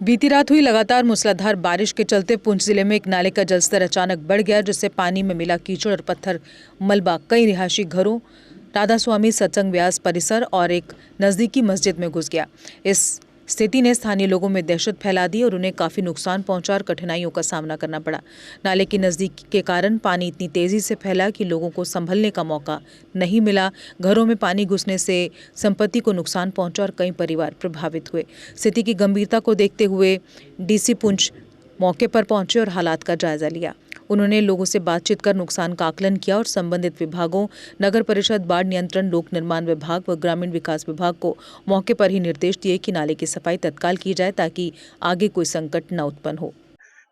बीती रात हुई लगातार मूसलाधार बारिश के चलते पुंछ जिले में एक नाले का जलस्तर अचानक बढ़ गया, जिससे पानी में मिला कीचड़ और पत्थर मलबा कई रिहायशी घरों, राधा स्वामी सत्संग व्यास परिसर और एक नजदीकी मस्जिद में घुस गया। इस स्थिति ने स्थानीय लोगों में दहशत फैला दी और उन्हें काफी नुकसान पहुंचा और कठिनाइयों का सामना करना पड़ा। नाले के नजदीक के कारण पानी इतनी तेजी से फैला कि लोगों को संभलने का मौका नहीं मिला। घरों में पानी घुसने से संपत्ति को नुकसान पहुंचा और कई परिवार प्रभावित हुए। स्थिति की गंभीरता को देखते हुए डीसी पुंछ मौके पर पहुंचे और हालात का जायजा लिया। उन्होंने लोगों से बातचीत कर नुकसान का आकलन किया और संबंधित विभागों, नगर परिषद, बाढ़ नियंत्रण, लोक निर्माण विभाग व ग्रामीण विकास विभाग को मौके पर ही निर्देश दिए कि नाले की सफाई तत्काल की जाए ताकि आगे कोई संकट न उत्पन्न हो।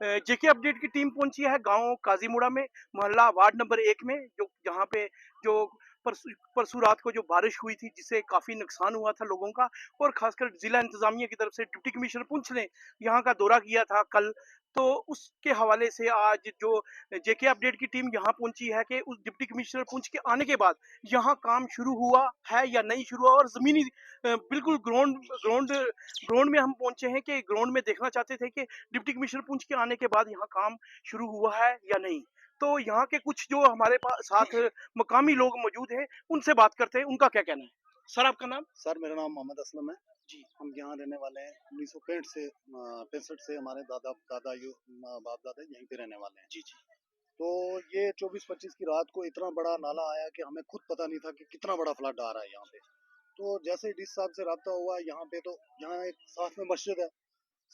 जेके अपडेट की टीम पहुंची है गांव काजीमुड़ा में, मोहल्ला वार्ड नंबर 1 में, जो जहां पे जो परसों रात को जो बारिश हुई थी, जिससे काफी नुकसान हुआ था लोगों का। और खासकर जिला इंतजामिया की तरफ से डिप्टी कमिश्नर पुंछ ने यहां का दौरा किया था कल। तो उसके हवाले से आज जो जेके अपडेट की टीम यहां पहुंची है कि उस डिप्टी कमिश्नर पुंछ के आने के बाद यहां काम शुरू हुआ है या नहीं शुरू हुआ। और जमीनी बिल्कुल ग्राउंड ग्राउंड ग्राउंड में हम पहुंचे हैं कि ग्राउंड में देखना चाहते थे कि डिप्टी कमिश्नर पुंछ के आने के बाद यहाँ काम शुरू हुआ है या नहीं। तो यहाँ के कुछ जो हमारे पास साथ मकामी लोग मौजूद हैं, उनसे बात करते हैं, उनका क्या कहना है। सर, आपका नाम? सर, मेरा नाम मोहम्मद असलम है जी। हम यहाँ रहने वाले हैं। 1965 से 65 से हमारे दादा दादा बाप दादा यहीं पे रहने वाले हैं। जी जी। तो ये 24-25 की रात को इतना बड़ा नाला आया कि हमें खुद पता नहीं था कि कितना बड़ा फ्लड आ रहा है यहाँ पे। तो जैसे डीसी साहब से रब्ता हुआ यहाँ पे, तो यहाँ एक साथ में मस्जिद है,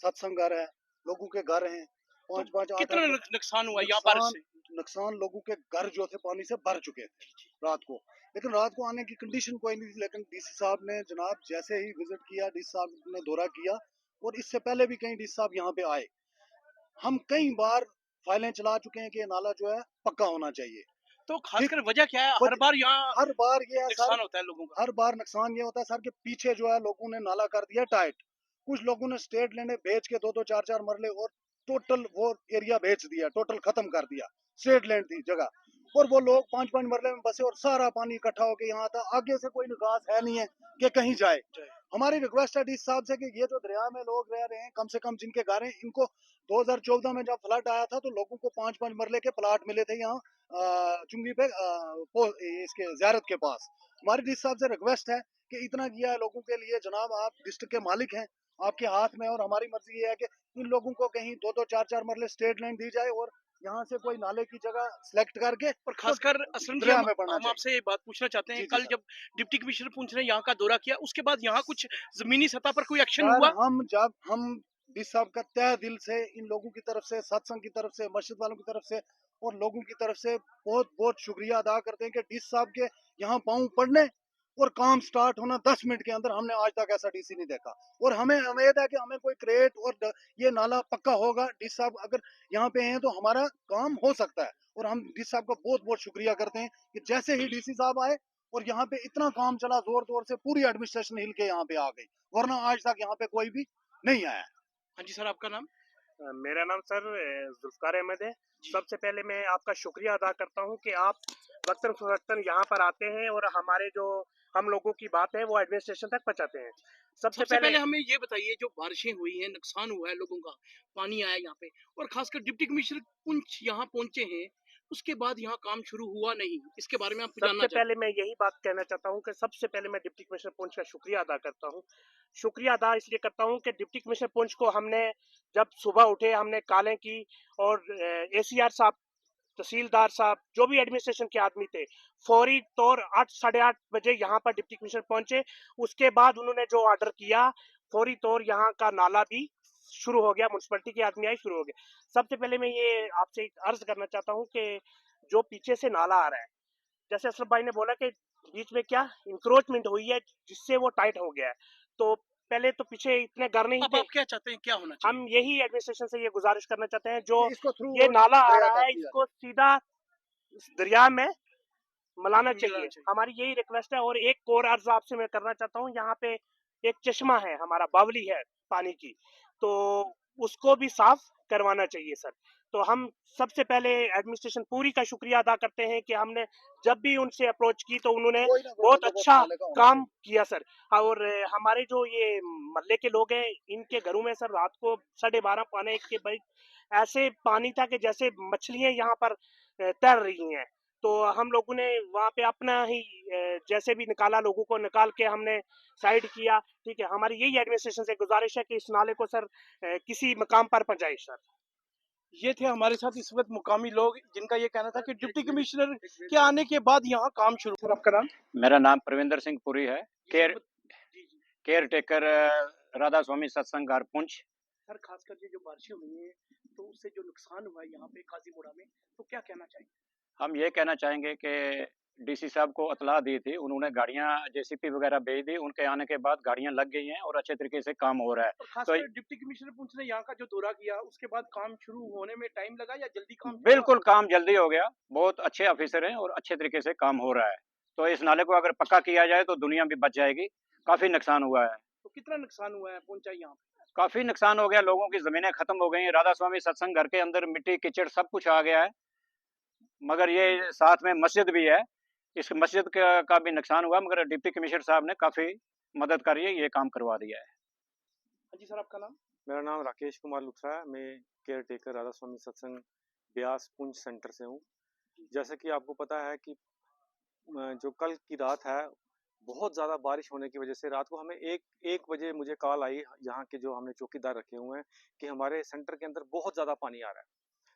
सत्संग घर है, लोगों के घर हैं, तो 5-5 कितना 8-8 नुकसान हुआ यहाँ बारिश से? नुकसान लोगों के घर जो थे पानी से भर चुके थे रात को। लेकिन रात को आने की कंडीशन कोई नहीं थी, लेकिन डीसी साहब ने जनाब जैसे ही विजिट किया, डीसी साहब ने दौरा किया, और इससे पहले भी कई डीसी साहब यहाँ पे आए। हम कई बार फाइलें चला चुके हैं कि ये नाला जो है पक्का होना चाहिए। तो खासकर वजह क्या है? हर बार यहाँ हर बार ये है सर, नुकसान होता है लोगों का। हर बार नुकसान ये होता है सर कि पीछे जो है लोगों ने नाला कर दिया टाइट। कुछ लोगों ने स्टेट लेने बेच के 2-2 4-4 मरले और टोटल वो एरिया बेच दिया, टोटल खत्म कर दिया। स्टेट लैंड थी जगह, और वो लोग 5-5 मरले में बसे और सारा पानी इकट्ठा होके यहाँ था। आगे से कोई निकास है नहीं है कि कहीं जाए। हमारी रिक्वेस्ट है डीसी साहब से कि ये जो दरिया में लोग रह रहे हैं, कम से कम जिनके घर हैं, इनको 2014 में जब फ्लड आया था तो लोगों को 5-5 मरले के प्लाट मिले थे यहाँ चुंगी पे इसके ज़ियारत के पास। हमारी डीसी साहब से रिक्वेस्ट है कि इतना किया है लोगों के लिए। जनाब, आप डिस्ट्रिक्ट के मालिक हैं, आपके हाथ में, और हमारी मर्जी ये है कि इन लोगों को कहीं 2-2 4-4 मरले स्टेट लैंड दी जाए और यहाँ से कोई नाले की जगह सिलेक्ट करके और खासकर असलम जी, दरिया में पड़ना हम चाहिए। आपसे ये बात पूछना चाहते हैं, जी जी कल सर। जब डिप्टी कमिश्नर पुंछ ने यहाँ का दौरा किया, उसके बाद यहाँ कुछ जमीनी सतह पर कोई एक्शन सर, हुआ? हम डीसी साहब का तहे दिल से, इन लोगों की तरफ से, सत्संग की तरफ से, मस्जिद वालों की तरफ से और लोगों की तरफ से बहुत बहुत शुक्रिया अदा करते हैं कि डीसी साहब के यहाँ पाँव पड़ने और काम स्टार्ट होना 10 मिनट के अंदर। हमने आज तक ऐसा डीसी नहीं देखा, और हमें उम्मीद है कि हमें कोई क्रेट और ये नाला पक्का होगा। डीसी साहब अगर यहाँ पे हैं तो हमारा काम हो सकता है, और हम डीसी साहब का बहुत बहुत शुक्रिया करते हैं कि जैसे ही डीसी साहब आए और यहाँ पे इतना काम चला जोर तोर से, पूरी एडमिनिस्ट्रेशन हिल के यहाँ पे आ गई, वरना आज तक यहाँ पे कोई भी नहीं आया। हाँ जी सर, आपका नाम? मेरा नाम सर जुल्फकार अहमद है। सबसे पहले मैं आपका शुक्रिया अदा करता हूं कि आप वक्तन फवक्तन यहाँ पर आते हैं और हमारे जो हम लोगों की बात है वो एडमिनिस्ट्रेशन तक पहुँचाते हैं। सबसे पहले हमें ये बताइए, जो बारिशें हुई हैं, नुकसान हुआ है लोगों का, पानी आया यहाँ पे, और खासकर डिप्टी कमिश्नर पुंछ यहाँ पहुंचे हैं, उसके बाद यहाँ काम शुरू हुआ नहीं, इसके बारे में आप जानना सबसे चाहते पहले मैं यही बात कहना चाहता हूं कि सबसे पहले मैं डिप्टी कमिश्नर पुंछ का शुक्रिया अदा करता हूं। शुक्रिया अदा इसलिए करता हूं कि डिप्टी कमिश्नर पुंछ को हमने जब सुबह उठे, हमने कॉलें की, और एसीआर साहब, तहसीलदार साहब, जो भी एडमिनिस्ट्रेशन के आदमी थे, फौरी तौर 8 साढ़े 8 बजे यहाँ पर डिप्टी कमिश्नर पहुंचे। उसके बाद उन्होंने जो ऑर्डर किया, फौरी तौर यहाँ का नाला भी शुरू हो गया, म्यूनसिपैलिटी के आदमी आए, शुरू हो गया। सबसे पहले मैं ये आपसे अर्ज करना चाहता हूँ कि जो पीछे से नाला आ रहा है, जैसे अशरफ भाई ने बोला कि बीच में क्या इंक्रोचमेंट हुई है जिससे वो टाइट हो गया है, तो पहले तो पीछे इतने घर नहीं थे। आप क्या चाहते हैं, क्या होना चाहिए? हम यही एडमिनिस्ट्रेशन से ये गुजारिश करना चाहते हैं, जो इसको थ्रू ये नाला आ दरिया रहा का है किया इसको सीधा इस दरिया में मिलाना मिलाना चाहिए। चाहिए। हमारी यही रिक्वेस्ट है। और एक और अर्ज आपसे मैं करना चाहता हूँ, यहाँ पे एक चश्मा है हमारा, बावली है पानी की, तो उसको भी साफ करवाना चाहिए सर। तो हम सबसे पहले एडमिनिस्ट्रेशन पूरी का शुक्रिया अदा करते हैं कि हमने जब भी उनसे अप्रोच की तो उन्होंने कोई ना कोई बहुत बंदोबस्त अच्छा नाले का होना काम किया सर। और हमारे जो ये मोहल्ले के लोग हैं, इनके घरों में सर रात को 12:30 पौने 1 के बीच ऐसे पानी था कि जैसे मछलियां यहाँ पर तैर रही हैं। तो हम लोगों ने वहाँ पे अपना ही जैसे भी निकाला, लोगों को निकाल के हमने साइड किया। ठीक है, हमारी यही एडमिनिस्ट्रेशन से गुजारिश है कि इस नाले को सर किसी मकाम पर पहुंचाए सर। ये थे हमारे साथ इस वक्त मुकामी लोग जिनका ये कहना था कि डिप्टी कमिश्नर के आने के बाद यहाँ काम शुरू। सर आपका नाम? मेरा नाम प्रविंदर सिंह पुरी है, केयर जी जी केयर टेकर राधा स्वामी सत्संग घर पुंछ। सर, खासकर ये जो बारिशें हुई हैं तो उससे जो नुकसान हुआ है यहाँ पे काजीमुड़ा में, तो क्या कहना चाहिए? हम ये कहना चाहेंगे कि डीसी साहब को इतला दी थी, उन्होंने गाड़ियां जेसीपी वगैरह भेज दी, उनके आने के बाद गाड़ियां लग गई हैं और अच्छे तरीके से काम हो रहा है। और खासकर डिप्टी कमिश्नर पुंछ ने यहाँ का जो दौरा किया उसके बाद काम शुरू होने में टाइम लगा या जल्दी काम शुरू हुआ? बिल्कुल काम जल्दी हो गया, बहुत अच्छे ऑफिसर हैं और अच्छे तरीके से काम हो रहा है। तो इस नाले को अगर पक्का किया जाए तो दुनिया भी बच जाएगी। काफी नुकसान हुआ है, तो कितना नुकसान हुआ है पहुंचा यहाँ पे? काफी नुकसान हो गया, लोगों की जमीनें खत्म हो गई हैं। राधा स्वामी सत्संग घर के अंदर मिट्टी कीचड़ सब कुछ आ गया है, मगर ये साथ में मस्जिद भी है, इस मस्जिद का भी नुकसान हुआ, मगर डिप्टी कमिश्नर साहब ने काफी मदद करी है, ये काम करवा दिया है। हाँ जी सर, आपका नाम? मेरा नाम राकेश कुमार लुथरा है। मैं केयर टेकर राधा स्वामी सत्संग ब्यास पुंछ सेंटर से हूँ। जैसे कि आपको पता है कि जो कल की रात है, बहुत ज़्यादा बारिश होने की वजह से रात को हमें एक बजे मुझे कॉल आई, यहाँ के जो हमने चौकीदार रखे हुए हैं, कि हमारे सेंटर के अंदर बहुत ज़्यादा पानी आ रहा है।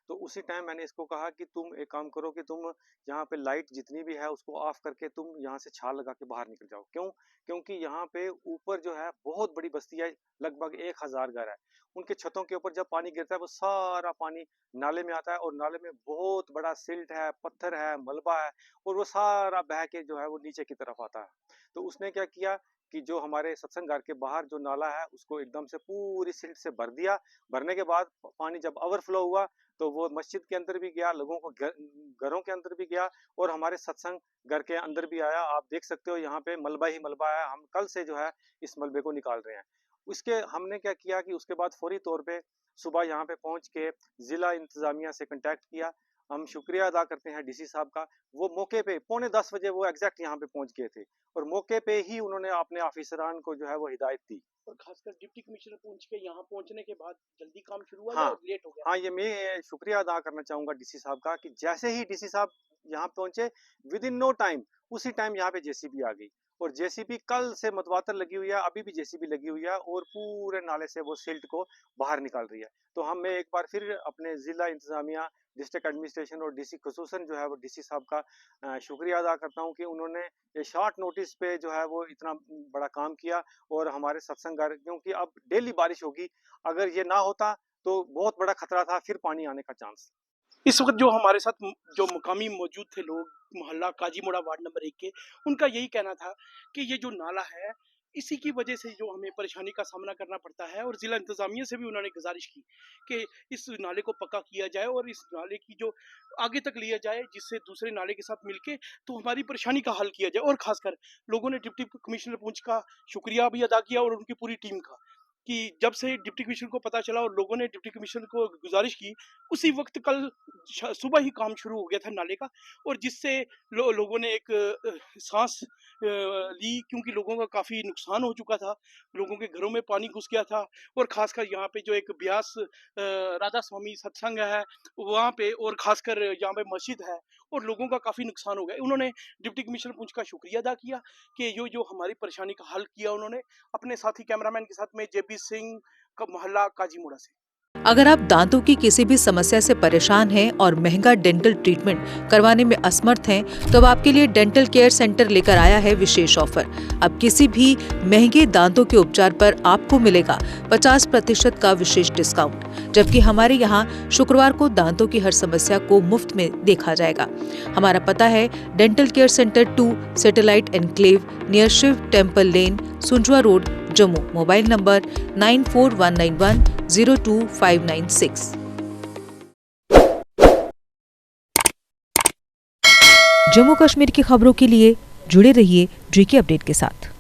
तो उसी टाइम मैंने इसको कहा कि तुम एक काम करो कि तुम यहाँ पे लाइट जितनी भी है उसको ऑफ करके तुम यहाँ से छाल लगा के बाहर निकल जाओ। क्यों? क्योंकि यहाँ पे ऊपर जो है बहुत बड़ी बस्ती है, लगभग 1000 घर है। उनके छतों के ऊपर जब पानी गिरता है वो सारा पानी नाले में आता है और नाले में बहुत बड़ा सिल्ट है, पत्थर है, मलबा है और वो सारा बह के जो है वो नीचे की तरफ आता है। तो उसने क्या किया कि जो हमारे सत्संग घर के बाहर जो नाला है उसको एकदम से पूरी सिल्ट से भर दिया। भरने के बाद पानी जब ओवरफ्लो हुआ तो वो मस्जिद के अंदर भी गया, लोगों को घरों के अंदर भी गया और हमारे सत्संग घर के अंदर भी आया। आप देख सकते हो यहाँ पे मलबा ही मलबा है। हम कल से जो है इस मलबे को निकाल रहे हैं। उसके हमने क्या किया कि उसके बाद फौरी तौर पे सुबह यहाँ पे पहुंच के जिला इंतजामिया से कांटेक्ट किया। हम शुक्रिया अदा करते हैं डीसी साहब का, वो मौके पे 9:45 बजे वो एग्जैक्ट यहाँ पे पहुंच गए थे और मौके पे ही उन्होंने अपने ऑफिसरान को जो है वो हिदायत दी। और खासकर डिप्टी कमिश्नर पुंछ के यहाँ पहुंचने के बाद जल्दी काम शुरू हुआ हाँ, या लेट हो गया? हाँ, ये मैं शुक्रिया अदा करना चाहूंगा डीसी साहब का कि जैसे ही डीसी साहब यहाँ पहुंचे विद इन नो टाइम उसी टाइम यहाँ पे जेसीबी आ गई और जेसीबी कल से मतवातर लगी हुई है, अभी भी जेसीबी लगी हुई है और पूरे नाले से वो सिल्ट को बाहर निकाल रही है। तो हम मैं एक बार फिर अपने जिला इंतजामिया, डिस्ट्रिक्ट एडमिनिस्ट्रेशन और डीसी खसूसन जो है वो डीसी साहब का शुक्रिया अदा करता हूँ कि उन्होंने ये शॉर्ट नोटिस पे जो है वो इतना बड़ा काम किया और हमारे सत्संग घर, क्योंकि अब डेली बारिश होगी, अगर ये ना होता तो बहुत बड़ा खतरा था फिर पानी आने का चांस। इस वक्त जो हमारे साथ जो मुकामी मौजूद थे लोग मोहल्ला काजीमुड़ा वार्ड नंबर 1 के, उनका यही कहना था कि ये जो नाला है इसी की वजह से जो हमें परेशानी का सामना करना पड़ता है और जिला इंतजामिया से भी उन्होंने गुजारिश की कि इस नाले को पक्का किया जाए और इस नाले की जो आगे तक लिया जाए जिससे दूसरे नाले के साथ मिलके तो हमारी परेशानी का हल किया जाए। और खासकर लोगों ने डिप्टी कमिश्नर पुंछ का शुक्रिया भी अदा किया और उनकी पूरी टीम का कि जब से डिप्टी कमिश्नर को पता चला और लोगों ने डिप्टी कमिश्नर को गुजारिश की, उसी वक्त कल सुबह ही काम शुरू हो गया था नाले का और जिससे लोगों ने एक सांस ली, क्योंकि लोगों का काफ़ी नुकसान हो चुका था, लोगों के घरों में पानी घुस गया था। और ख़ासकर यहाँ पे जो एक ब्यास राधा स्वामी सत्संग है वहाँ पे, और ख़ासकर यहाँ पे मस्जिद है और लोगों का काफ़ी नुकसान हो गया। उन्होंने डिप्टी कमिश्नर पुंछ का शुक्रिया अदा किया कि जो हमारी परेशानी का हल किया उन्होंने। अपने साथी कैमरामैन के साथ में जेबी सिंह का मोहल्ला काजीमुड़ा से। अगर आप दांतों की किसी भी समस्या से परेशान हैं और महंगा डेंटल ट्रीटमेंट करवाने में असमर्थ हैं, तो अब आपके लिए डेंटल केयर सेंटर लेकर आया है विशेष ऑफर। अब किसी भी महंगे दांतों के उपचार पर आपको मिलेगा 50% का विशेष डिस्काउंट, जबकि हमारे यहाँ शुक्रवार को दांतों की हर समस्या को मुफ्त में देखा जाएगा। हमारा पता है dental care centre 2, satellite enclave, near Shiv temple lane, Sunjwan road, Jammu. Mobile number 9419102596। Jammu Kashmir की खबरों के लिए जुड़े रहिए GK अपडेट के साथ।